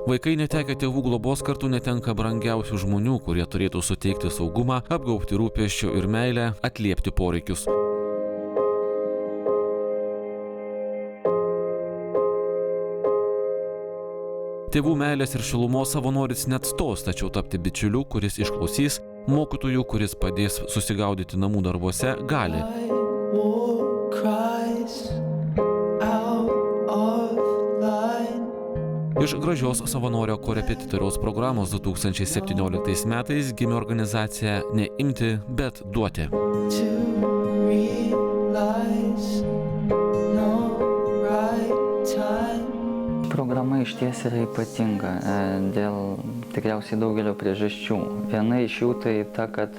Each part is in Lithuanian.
Vaikai netekę tėvų globos kartu netenka brangiausių žmonių, kurie turėtų suteikti saugumą, apgaubti rūpesčiu ir meilę, atliepti poreikius. Tėvų meilės ir šilumos savanoris neatstos, tačiau tapti bičiuliu, kuris išklausys, mokytojų, kuris padės susigaudyti namų darbuose, gali. Iš gražios savanorio korepetitoriaus programos 2017 metais gimė organizacija Ne imti, bet duoti. Programa išties yra ypatinga dėl tikriausiai daugelio priežasčių. Viena iš jų tai ta, kad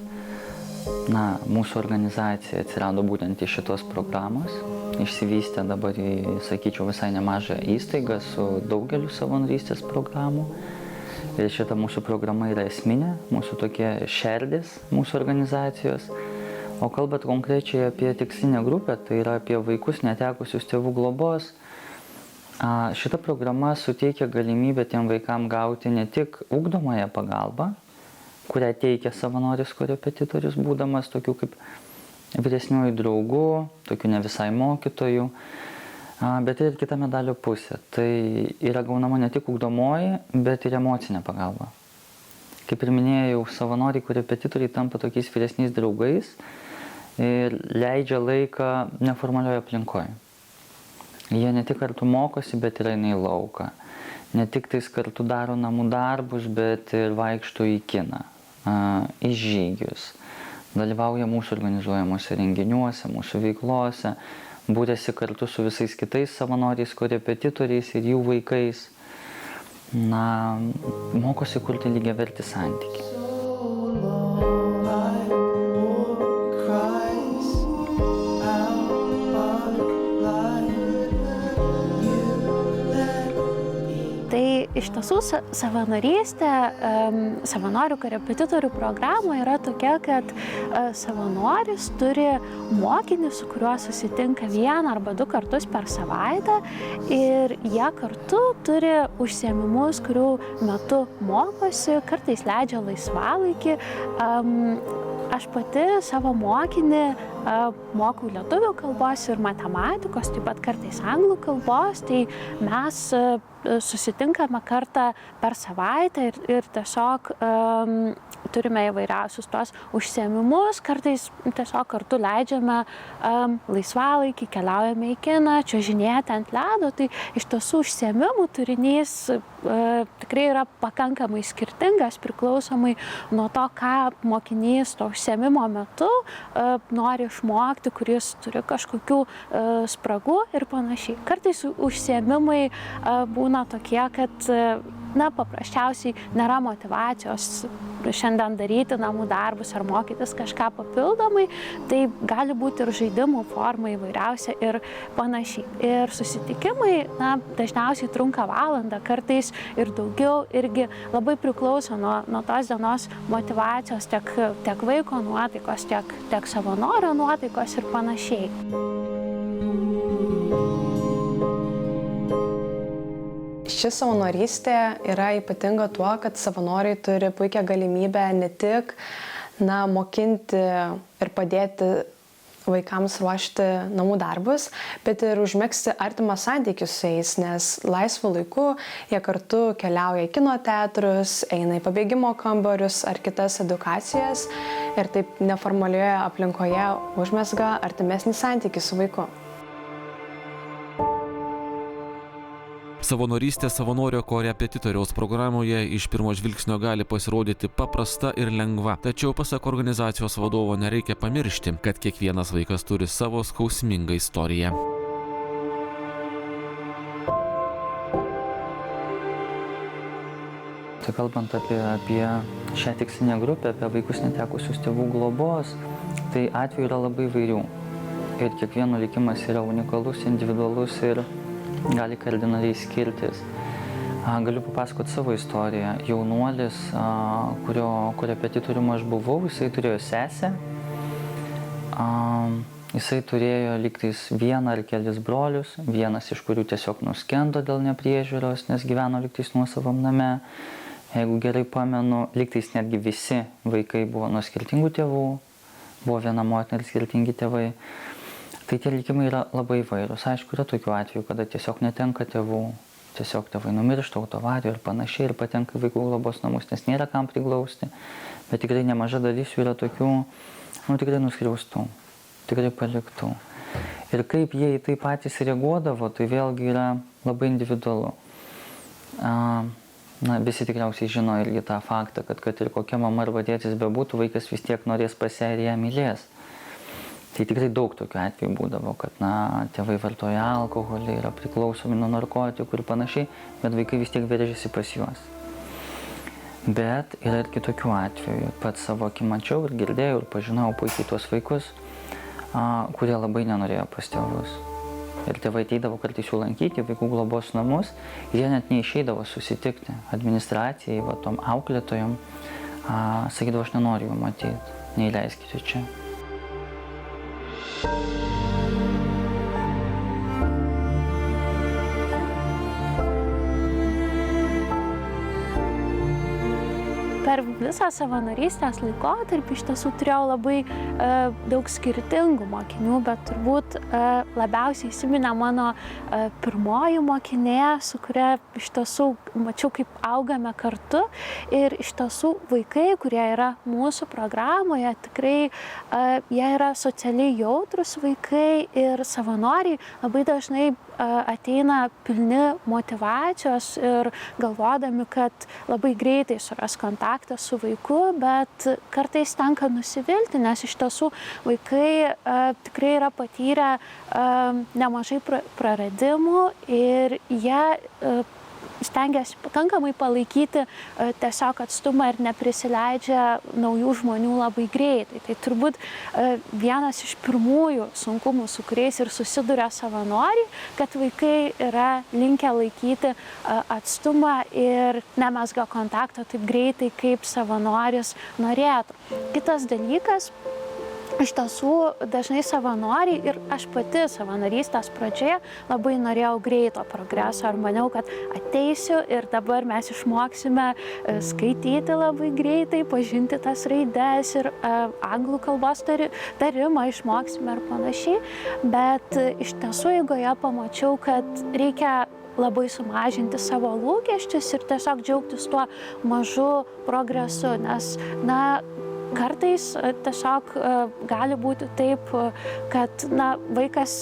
mūsų organizacija atsirado būtent iš šitos programos. Išsivystė dabar į, sakyčiau, visai nemažą įstaigą su daugeliu savanorystės programų. Ir šita mūsų programa yra esminė, mūsų tokie šerdis mūsų organizacijos. O kalbant konkrečiai apie tikslinę grupę, tai yra apie vaikus netekusius tėvų globos. Šita programa suteikia galimybę tiem vaikam gauti ne tik ugdomąją pagalbą, kurią teikia savanoris korepetitorius, būdamas tokių kaip vyresniųjų draugų, tokių ne visai mokytojų, bet ir kita medalio pusė. Tai yra gaunama ne tik ugdomoji, bet ir emocinė pagalba. Kaip ir minėjau, savanoriai korepetitoriai tampa tokiais vyresniais draugais ir leidžia laiką neformalioje aplinkoje. Jie ne tik kartu mokosi, bet ir eina į lauką. Ne tik tais kartu daro namų darbus, bet ir vaikšto į kiną, į žygius. Dalyvauja mūsų organizuojamuose renginiuose, mūsų veiklose, būrėsi kartu su visais kitais savanoriais, korepetitoriais ir jų vaikais. Mokosi kurti lygiavertį santykį. Iš tiesų, savanorystė, savanorių korepetitorių programa yra tokia, kad savanoris turi mokinį, su kuriuo susitinka 1 arba 2 kartus per savaitę ir jie kartu turi užsiėmimus, kurių metu mokosi, kartais leidžia laisvalaikį. Aš pati savo mokinį mokau lietuvių kalbos ir matematikos, taip pat kartais anglų kalbos, tai mes susitinkame kartą per savaitę ir tiesiog turime įvairiausius tos užsiėmimus, kartais tiesiog kartu leidžiame laisvalaikį, keliaujame į kiną, čiuožinėti ant ledo, tai iš tiesų užsiėmimų turinys tikrai yra pakankamai skirtingas, priklausomai nuo to, ką mokinys to užsiėmimo metu nori išmokti, kuris turi kažkokių spragų ir panašiai. Kartais užsiėmimai būna tokie, kad paprasčiausiai nėra motyvacijos šiandien daryti namų darbus ar mokytis kažką papildomai, tai gali būti ir žaidimų forma įvairiausia ir panašiai. Ir susitikimai dažniausiai trunka valandą, kartais ir daugiau, irgi labai priklauso nuo tos dienos motyvacijos, tiek vaiko nuotaikos, tiek savanorio nuotaikos ir panašiai. Ši savanorystė yra ypatinga tuo, kad savanoriai turi puikią galimybę ne tik mokinti ir padėti vaikams ruošti namų darbus, bet ir užmegzti artimą santykį su jais, nes laisvu laiku jie kartu keliauja į kino teatrus, eina į pabėgimo kambarius ar kitas edukacijas ir taip neformalioje aplinkoje užmezga artimesnį santykį su vaiku. Savanorystė savanorio korepetitoriaus programoje iš pirmo žvilgsnio gali pasirodyti paprasta ir lengva, tačiau pasak organizacijos vadovo nereikia pamiršti, kad kiekvienas vaikas turi savo skausmingą istoriją. Tai kalbant apie šią tikslinę grupę, apie vaikus netekusius tėvų globos, tai atvejų yra labai įvairių. Ir kiekvieno likimas yra unikalus, individualus ir gali kardinaliai skirtis. Galiu papasakoti savo istoriją. Jaunuolis, kurio korepetitorium aš buvau, jisai turėjo sesę. Jisai turėjo lygtais vieną ar kelis brolius, vienas iš kurių tiesiog nuskendo dėl nepriežiūros, nes gyveno lygtais nuosavam name. Jeigu gerai pamenu, lygtais netgi visi vaikai buvo nuo skirtingų tėvų, buvo viena motina ir skirtingi tėvai. Tai tie likimai yra labai įvairūs. Aišku, yra tokių atvejų, kada tiesiog netenka tėvų, tiesiog tėvai numiršta autoavarijoje ir panašiai ir patenka į vaikų globos namus, nes nėra kam priglausti. Bet tikrai nemaža dalis jų yra tokių, tikrai nuskriaustų, tikrai paliktų. Ir kaip jie į tai patys reaguodavo, tai vėlgi yra labai individualu. Visi tikriausiai žino irgi tą faktą, kad ir kokia mama arba tėtis bebūtų, vaikas vis tiek norės pas ją ir ją mylės. Tai tikrai daug tokių atvejų būdavo, kad tėvai vartoja alkoholį, yra priklausomi nuo narkotikų ir panašiai, bet vaikai vis tiek veržiasi pas juos. Bet yra ir kitokių atvejų. Pats savo akim mačiau ir girdėjau ir pažinau puikiai tuos vaikus, kurie labai nenorėjo pas tėvus. Ir tėvai ateidavo kartais jų lankyti vaikų globos namus ir jie net neišeidavo susitikti administracijai, tom auklėtojom. Sakydavo, aš nenoriu jų matyti, neįleiskite čia. Per visą savanorystės laikotarpį iš tiesų turėjau labai daug skirtingų mokinių, bet turbūt labiausiai įsiminė mano pirmoji mokinė, su kuria iš tiesų mačiau, kaip augame kartu. Ir iš tiesų vaikai, kurie yra mūsų programoje, tikrai jie yra socialiai jautrus vaikai ir savanoriai labai dažnai ateina pilni motyvacijos ir galvodami, kad labai greitai suras kontaktą su vaiku, bet kartais tenka nusivilti, nes iš tiesų vaikai tikrai yra patyrę nemažai praradimų ir jie stengiasi pakankamai palaikyti tiesiog atstumą ir neprisileidžia naujų žmonių labai greitai. Tai turbūt vienas iš pirmųjų sunkumų, su kuriais ir susiduria savanoriai, kad vaikai yra linkę laikyti atstumą ir nemezga kontakto taip greitai, kaip savanoris norėtų. Kitas dalykas, iš tiesų dažnai savanoriai ir aš pati savanorystės pradžioje labai norėjau greito progreso ir maniau, kad ateisiu ir dabar mes išmoksime skaityti labai greitai, pažinti tas raides ir anglų kalbos tarimą išmoksime ir panašiai, bet iš tiesų eigoje pamačiau, kad reikia labai sumažinti savo lūkesčius ir tiesiog džiaugtis tuo mažu progresu, nes kartais tiesiog gali būti taip, kad vaikas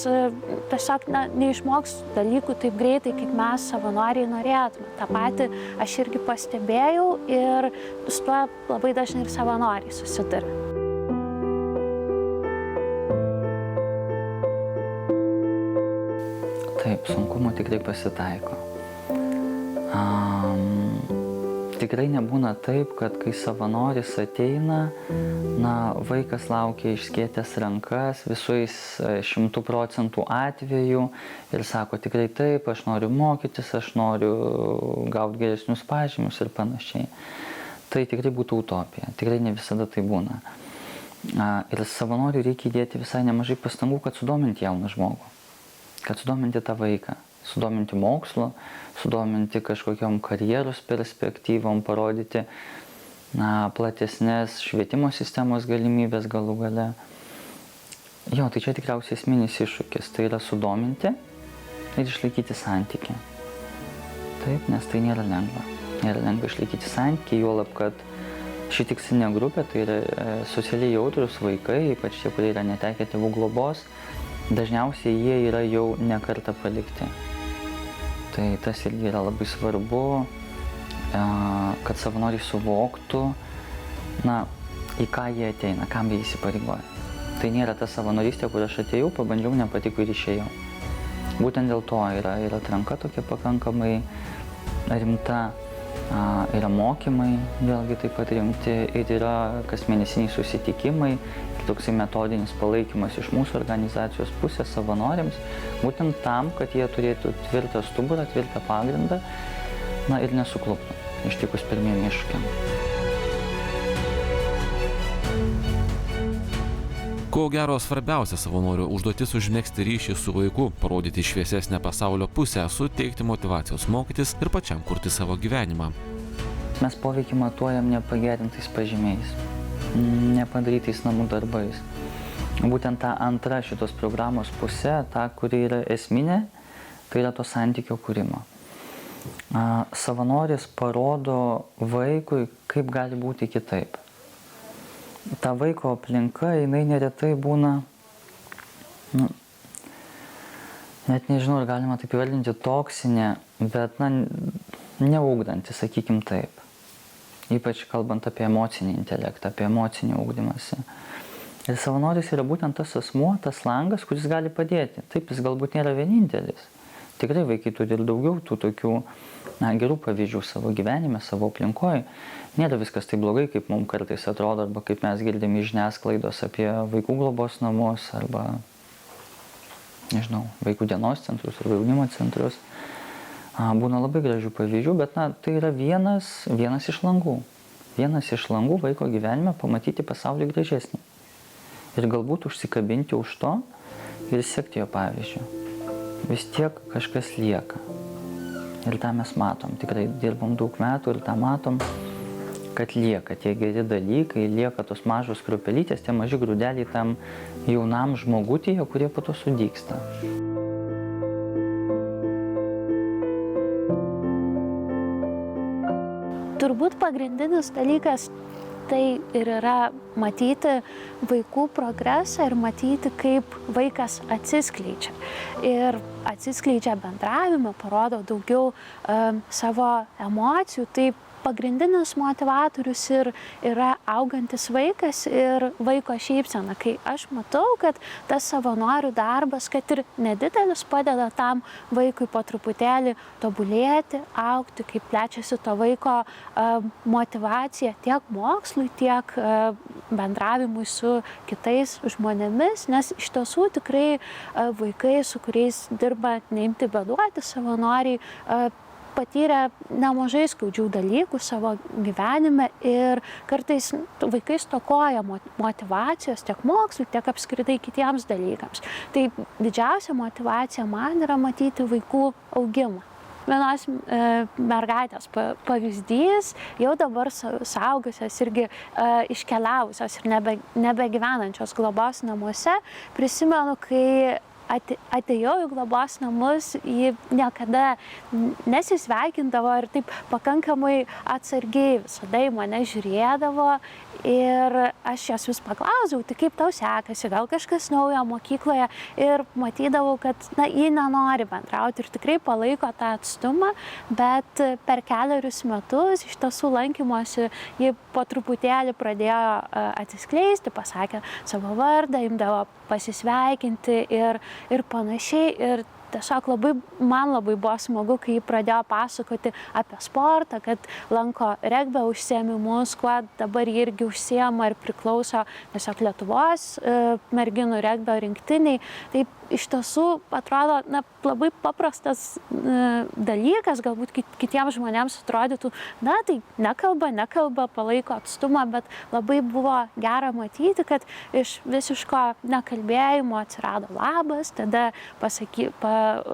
tiesiog neišmoks dalykų taip greitai, kaip mes savanoriai norėtume. Ta pati aš irgi pastebėjau ir su tuo labai dažnai ir savanoriai susiduria. Taip, sunkumų tikrai pasitaiko. Tikrai nebūna taip, kad kai savanoris ateina, vaikas laukia išskėtęs rankas visais 100% atvejų ir sako tikrai taip, aš noriu mokytis, aš noriu gauti geresnius pažymius ir panašiai. Tai tikrai būtų utopija, tikrai ne visada tai būna. Ir savanoriui reikia įdėti visai nemažai pastangų, kad sudominti jauną žmogų, kad sudominti tą vaiką. Sudominti mokslu, sudominti kažkokiom karjeros perspektyvom, parodyti platesnės švietimo sistemos galimybės galų gale. Jo, tai čia tikriausiai esminis iššūkis, tai yra sudominti ir išlaikyti santykį. Taip, nes tai nėra lengva. Nėra lengva išlaikyti santykį, juolab, kad ši tikslinė grupė, tai yra socialiai jautrus vaikai, ypač tie, kurie yra netekę tėvų globos, dažniausiai jie yra jau ne kartą palikti. Tai tas irgi yra labai svarbu, kad savanoriai suvoktų, į ką jie ateina, kam jie įsipareigoja. Tai nėra ta savanorystė, kur aš atėjau, pabandžiau, nepatiko ir išėjau. Būtent dėl to yra atranka tokia pakankamai rimta, yra mokymai, vėlgi taip pat rimti, ir yra kasmėnesiniai susitikimai, toksai metodinis palaikymas iš mūsų organizacijos pusės savanoriams, būtent tam, kad jie turėtų tvirtą stuburą, tvirtą pagrindą, ir nesukluptų ištikus pirmiem iššūkiam. Ko gero svarbiausia savanorių užduotis užmegzti ryšį su vaiku, parodyti šviesesnę pasaulio pusę, suteikti motyvacijos mokytis ir pačiam kurti savo gyvenimą. Mes poveikį matuojam nepagerintais pažymiais, nepadarytais namų darbais. Būtent ta antra šitos programos pusė, ta, kuri yra esminė, tai yra to santykio kūrimo. Savanoris parodo vaikui, kaip gali būti kitaip. Ta vaiko aplinka, jinai neretai būna, net nežinau, ar galima taip įvardinti, toksinė, bet neugdanti, sakykim taip. Ypač kalbant apie emocinį intelektą, apie emocinį ugdymąsi. Ir savanoris yra būtent tas asmuo, tas langas, kuris gali padėti. Taip, jis galbūt nėra vienintelis. Tikrai vaikai turi ir daugiau tų tokių gerų pavyzdžių savo gyvenime, savo aplinkoje. Nėra viskas taip blogai, kaip mums kartais atrodo, arba kaip mes girdime iš žiniasklaidos apie vaikų globos namus, arba, nežinau, vaikų dienos centrus arba jaunimo centrus. Būna labai gražių pavyzdžių, bet tai yra vienas iš langų. Vienas iš langų vaiko gyvenime pamatyti pasaulį gražesnį. Ir galbūt užsikabinti už to ir sekti jo pavyzdžiu. Vis tiek kažkas lieka. Ir tą mes matom. Tikrai dirbam daug metų ir tą matom, kad lieka tie geri dalykai, lieka tos mažos kruopelytės, tie maži grūdeliai tam jaunam žmogutyje, kurie po to sudygsta. Turbūt pagrindinis dalykas tai ir yra matyti vaikų progresą ir matyti, kaip vaikas atsiskleidžia. Ir atsiskleidžia bendravime, parodo daugiau savo emocijų. Tai pagrindinis motivatorius ir yra augantis vaikas ir vaiko šypsena. Kai aš matau, kad tas savanorių darbas, kad ir nedidelis, padeda tam vaikui po truputėlį tobulėti, augti, kaip plečiasi to vaiko motyvacija tiek mokslui, tiek bendravimui su kitais žmonėmis, nes iš tiesų tikrai vaikai, su kuriais dirba neimti beduoti savanoriai, patyrė nemažai skaudžių dalykų savo gyvenime ir kartais vaikai stokoja motyvacijos tiek mokslui, tiek apskritai kitiems dalykams. Tai didžiausia motyvacija man yra matyti vaikų augimą. Vienos mergaitės pavyzdys, jau dabar suaugusios irgi iškeliavusios ir nebegyvenančios globos namuose. Prisimenu, kai atėjau į globos namus, ji niekada nesisveikindavo ir taip pakankamai atsargiai visada į mane žiūrėdavo ir aš jos vis paklausau, tai kaip tau sekasi, gal kažkas naujo mokykloje ir matydavau, kad ji nenori bendrauti ir tikrai palaiko tą atstumą, bet per kelerius metus iš tiesų lankymosi ji po truputėlį pradėjo atsiskleisti, pasakė savo vardą, imdavo pasisveikinti ir panašiai. Ir tiesiog man labai buvo smagu, kai ji pradėjo pasakoti apie sportą, kad lanko regbio užsiėmimus, kuo dabar ji irgi užsiema ir priklauso tiesiog Lietuvos merginų regbio rinktiniai. Tai iš tiesų atrodo labai paprastas dalykas, galbūt kitiems žmonėms atrodytų, tai nekalba, palaiko atstumą, bet labai buvo gera matyti, kad iš visiško nekalbėjimo atsirado labas, tada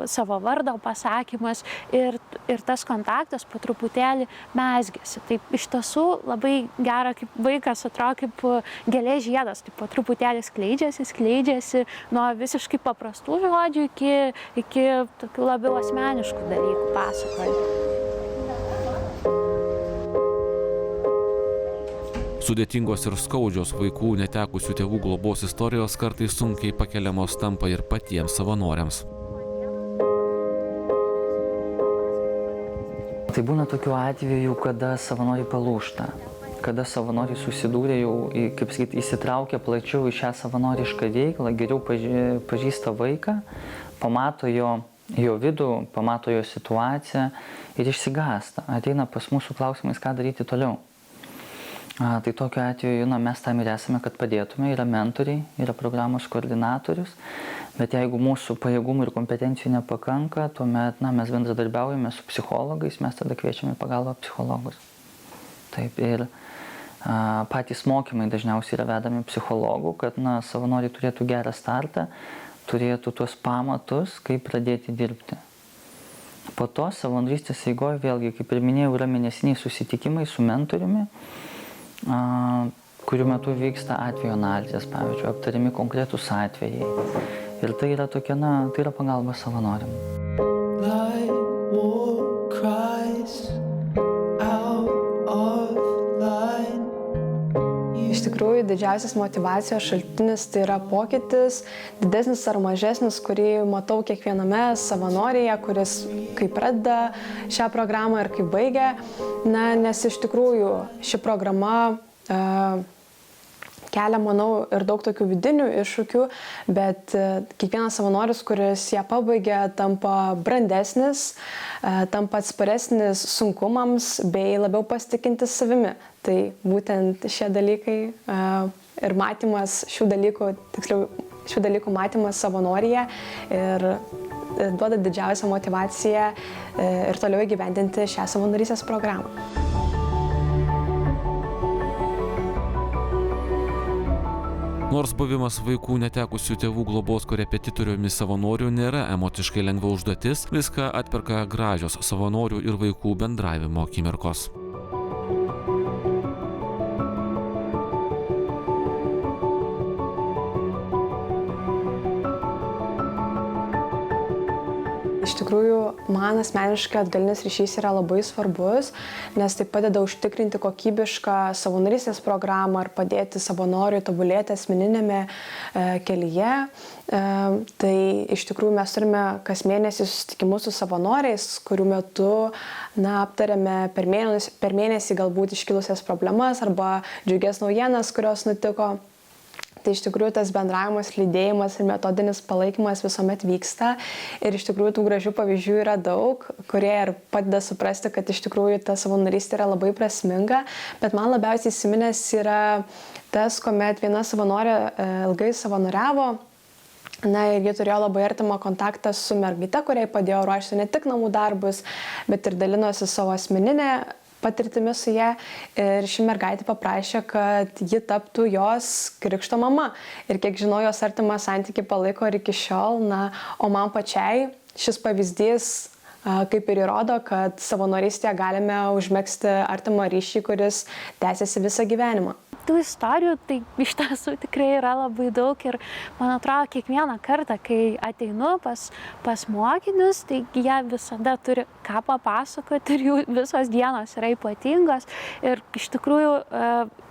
savo vardo pasakymas ir tas kontaktas po truputėlį mezgėsi. Tai iš tiesų labai gera, kaip vaikas atrodo kaip gėlės žiedas, tai po truputėlį skleidžiasi nuo visiškai paprastų žodžių iki tokių labiau asmeniškų dalykų pasakojimų. Sudėtingos ir skaudžios vaikų netekusių tėvų globos istorijos kartais sunkiai pakeliamos tampa ir patiems savanoriams. Tai būna tokių atvejų, kada savanoriai palūžta, kada savanoriai susidūrė jau, kaip sakyti, įsitraukia plačiau į šią savanorišką veiklą, geriau pažįsta vaiką, pamato jo vidų, pamato jo situaciją ir išsigąsta. Ateina pas mūsų klausimais, ką daryti toliau. Tai tokiu atveju mes tam ir esame, kad padėtume. Yra mentoriai, yra programos koordinatorius, bet jeigu mūsų pajėgumų ir kompetencijų nepakanka, tuomet mes bendradarbiaujame su psichologais, mes tada kviečiame pagalbą psichologus. Taip, ir Patys mokymai dažniausiai yra vedami psichologų, kad savanoriai turėtų gerą startą, turėtų tuos pamatus, kaip pradėti dirbti. Po to savanorystės eigoje vėlgi, kaip ir minėjau, yra mėnesiniai susitikimai su mentoriumi, kurių metu vyksta atvejo analizės, pavyzdžiui, aptariami konkretūs atvejai. Ir tai yra tokia, tai yra pagalba savanoriam. Iš tikrųjų, didžiausias motyvacijos šaltinis tai yra pokytis, didesnis ar mažesnis, kurį matau kiekviename savanorėje, kuris kaip pradeda šią programą ir kaip baigia. Nes iš tikrųjų ši programa kelia, manau, ir daug tokių vidinių iššūkių, bet kiekvienas savanoris, kuris ją pabaigia, tampa brandesnis, tampa atsparesnis sunkumams bei labiau pasitikintis savimi. Tai būtent šie dalykai ir matymas šių dalykų matymas savanoryje ir duoda didžiausią motyvaciją ir toliau įgyvendinti šią savanorystės programą. Nors buvimas vaikų netekusių tėvų globos korepetitoriumi savanorių nėra emociškai lengva užduotis, viską atperka gražios savanorių ir vaikų bendravimo akimirkos. Iš tikrųjų, man asmeniškai atgalinis ryšys yra labai svarbus, nes tai padeda užtikrinti kokybišką savanorystės programą ir padėti savanoriui tobulėti asmeninėme kelyje. Tai iš tikrųjų mes turime kas mėnesį susitikimus su savanoriais, kurių metu aptariame per mėnesį galbūt iškilusias problemas arba džiugias naujienas, kurios nutiko. Tai iš tikrųjų tas bendravimas, lydėjimas ir metodinis palaikymas visuomet vyksta. Ir iš tikrųjų tų gražių pavyzdžių yra daug, kurie ir padeda suprasti, kad iš tikrųjų ta savanorystė yra labai prasminga. Bet man labiausiai įsiminęs yra tas, kuomet viena savanorė ilgai savanoriavo. Ir jie turėjo labai artimą kontaktą su mergaite, kuriai padėjo ruošti ne tik namų darbus, bet ir dalinosi savo asmeninę patirtimi su ją, ir ši mergaitė paprašė, kad ji taptų jos krikšto mama. Ir kiek žinau, jos artimą santykį palaiko ir iki šiol, o man pačiai šis pavyzdys kaip ir įrodo, kad savanorystėje galime užmegzti artimą ryšį, kuris tęsiasi visą gyvenimą. Tų istorijų tai iš tiesų tikrai yra labai daug ir man atrodo kiekvieną kartą, kai ateinu pas mokinius, tai jie visada turi ką papasakoti ir jų visos dienos yra ypatingos ir iš tikrųjų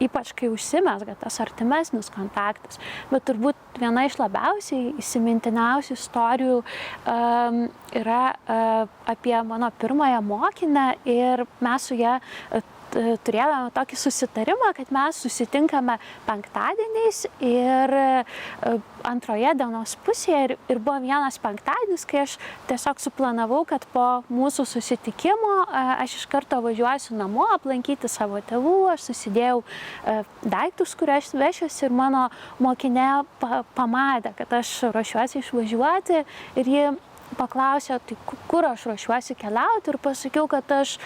ypač kai užsimezga tas artimesnis kontaktas. Bet turbūt viena iš labiausiai įsimintiniausių istorijų yra apie mano pirmąją mokinę ir mes su ja turėjome tokį susitarimą, kad mes susitinkame penktadieniais ir antroje dienos pusėje ir buvo vienas penktadienis, kai aš tiesiog suplanavau, kad po mūsų susitikimo aš iš karto važiuosiu namo aplankyti savo tėvų, aš susidėjau daiktus, kuriuos vešiuosi ir mano mokinė pamatė, kad aš ruošiuosi išvažiuoti ir ji paklausė, tai kur aš ruošiuosi keliauti ir pasakiau, kad aš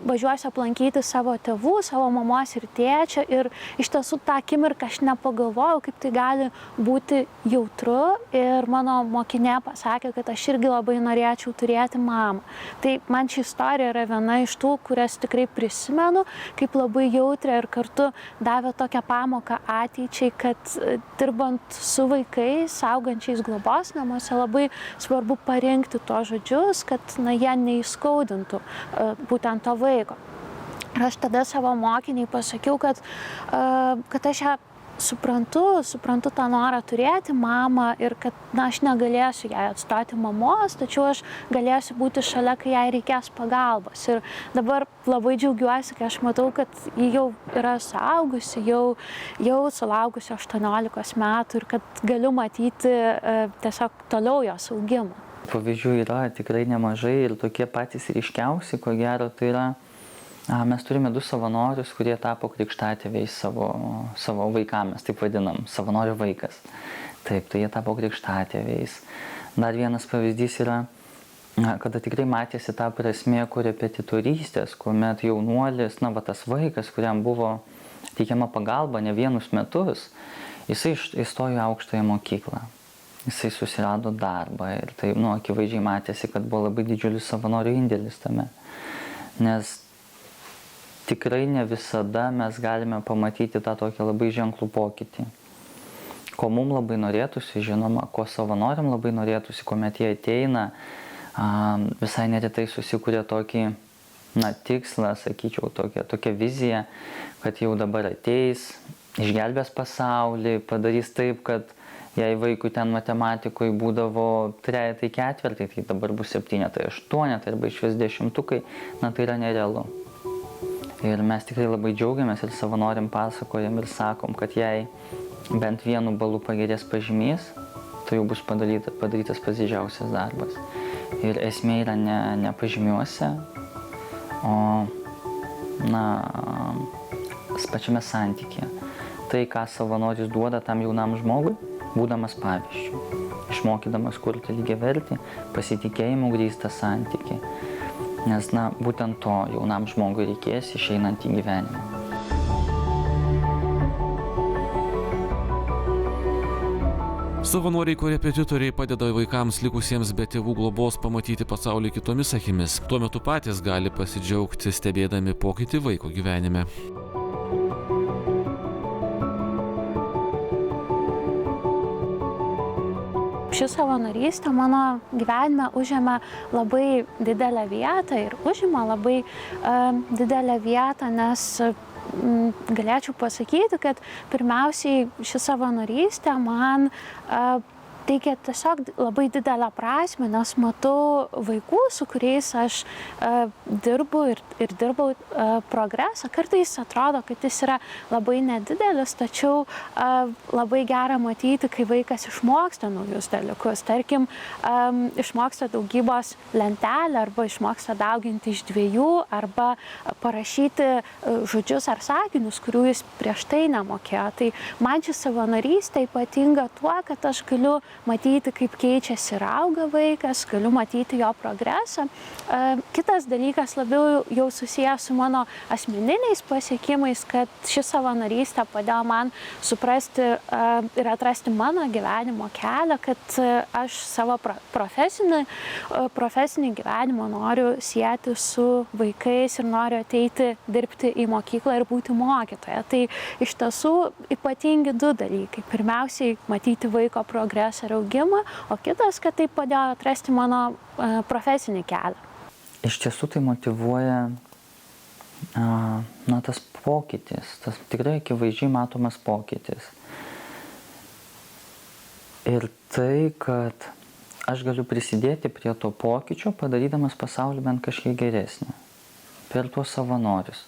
važiuosiu aplankyti savo tėvų, savo mamos ir tėčio ir iš tiesų tą akimirką aš nepagalvojau, kaip tai gali būti jautru ir mano mokinė pasakė, kad aš irgi labai norėčiau turėti mamą. Tai man ši istorija yra viena iš tų, kurias tikrai prisimenu, kaip labai jautrią ir kartu davė tokią pamoką ateičiai, kad dirbant su vaikais, augančiais globos namuose, labai svarbu parinkti tuos žodžius, kad jie neįskaudintų būtent to vaiko. Ir aš tada savo mokiniai pasakiau, kad aš ją suprantu tą norą turėti mamą ir kad aš negalėsiu jai atstoti mamos, tačiau aš galėsiu būti šalia, kai jai reikės pagalbos. Ir dabar labai džiaugiuosi, kai aš matau, kad ji jau yra suaugusi, jau sulaukusi 18 metų ir kad galiu matyti tiesiog toliau jos augimą. Pavyzdžių yra tikrai nemažai ir tokie patys ryškiausi, ko gero, tai yra mes turime 2 savanorius, kurie tapo krikštatėviais savo vaikams, mes taip vadinam, savanorių vaikas. Taip, tai jie tapo krikštatėviais. Dar vienas pavyzdys yra, kada tikrai matėsi ta prasmė korepetitorystės, kuomet jaunuolis, tas vaikas, kuriam buvo teikiama pagalba ne vienus metus, jisai įstojo į aukštąją mokyklą. Jisai susirado darbą ir tai, akivaizdžiai matėsi, kad buvo labai didžiulis savanorių indėlis tame. Nes tikrai ne visada mes galime pamatyti tą tokį labai ženklų pokytį. Ko mums labai norėtųsi, žinoma, ko savanoriam labai norėtųsi, kuomet jie ateina, visai neretai susikuria tokį, tikslą, sakyčiau, tokia vizija, kad jau dabar ateis, išgelbės pasaulį, padarys taip, kad jei vaikui ten matematikoje būdavo 3-4, tai dabar bus 7-8 arba išvis 10, tai yra nerealu. Ir mes tikrai labai džiaugiamės ir savanoriam pasakojam ir sakom, kad jei bent 1 balu pagerės pažymys, tai jau bus padarytas pats didžiausias darbas. Ir esmė yra ne pažymiuose, o pačiame santykyje. Tai, ką savanoris duoda tam jaunam žmogui, būdamas pavyzdžiu, išmokydamas kurti lygiavertį, pasitikėjimų grįstą santykį. Nes, būtent to jaunam žmogui reikės išeinant į gyvenimą. Savanoriai korepetitoriai padeda vaikams likusiems be tėvų globos pamatyti pasaulį kitomis akimis. Tuo metu patys gali pasidžiaugti stebėdami pokytį vaiko gyvenime. Ši savanorystė mano gyvenime užėmė labai didelę vietą ir užima labai didelę vietą, nes galėčiau pasakyti, kad pirmiausiai ši savanorystė man teikia tiesiog labai didelę prasmę, nes matau vaikų, su kuriais aš dirbu ir dirbau progresą. Kartais atrodo, kad jis yra labai nedidelis, tačiau labai gera matyti, kai vaikas išmoksta naujus dalykus. Tarkim, išmoksta daugybos lentelę arba išmoksta dauginti iš 2 arba parašyti žodžius ar sakinius, kurių jis prieš tai nemokėjo. Tai man ši savanorystė ypatinga tuo, kad aš galiu matyti, kaip keičiasi ir auga vaikas, galiu matyti jo progresą. Kitas dalykas labiau jau susijęs su mano asmeniniais pasiekimais, kad ši savanorystė padėjo man suprasti ir atrasti mano gyvenimo kelią, kad aš savo profesinį gyvenimą noriu sieti su vaikais ir noriu ateiti dirbti į mokyklą ir būti mokytoja. Tai iš tiesų ypatingi 2 dalykai. Pirmiausiai, matyti vaiko progresą ir augimą, o kitas, kad tai padėjo atrasti mano profesinį kelią. Iš tiesų tai motyvuoja tas pokytis, tas tikrai akivaizdžiai matomas pokytis. Ir tai, kad aš galiu prisidėti prie to pokyčio, padarydamas pasaulį bent kažkiek geresnį. Per tuos savanorius.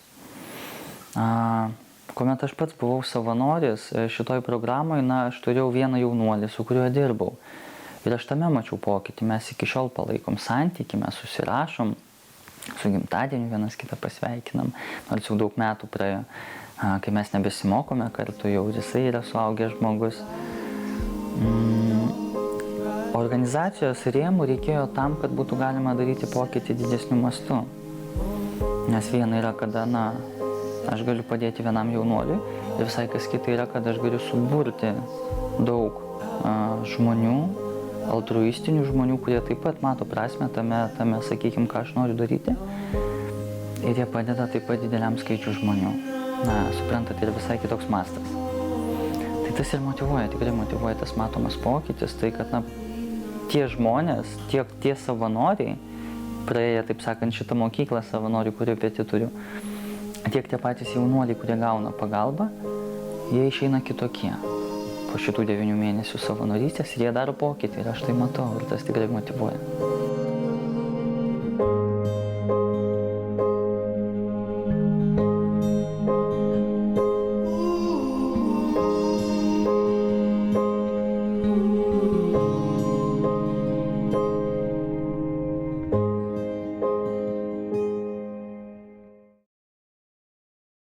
Kuomet aš pats buvau savanoris šitoj programoje, aš turėjau vieną jaunuolį, su kuriuo dirbau. Ir aš tame mačiau pokytį. Mes iki šiol palaikom santykį, mes susirašom, su gimtadieniu vienas kitą pasveikinam. Nors jau daug metų praėjo, kai mes nebesimokome kartu, jau jisai yra suaugęs žmogus. Organizacijos rėmų reikėjo tam, kad būtų galima daryti pokytį didesniu mastu. Nes viena yra, kada, aš galiu padėti vienam jaunuoliui ir visai kas kita yra, kad aš galiu suburti daug žmonių, altruistinių žmonių, kurie taip pat mato prasmę tame, sakykime, ką aš noriu daryti. Ir jie padeda taip pat dideliam skaičiui žmonių. Suprantat, yra visai kitoks mastas. Tai tas ir motyvuoja, tikrai motyvuoja tas matomas pokytis, tai kad tie žmonės, tie savanoriai, praėję, taip sakant, šitą mokyklą savanorių korepetitorių, tiek tie patys jaunuoliai, kurie gauna pagalbą, jie išeina kitokie. Po šitų 9 mėnesių savanorystės ir jie daro pokytį ir aš tai matau ir tas tikrai motyvuoja.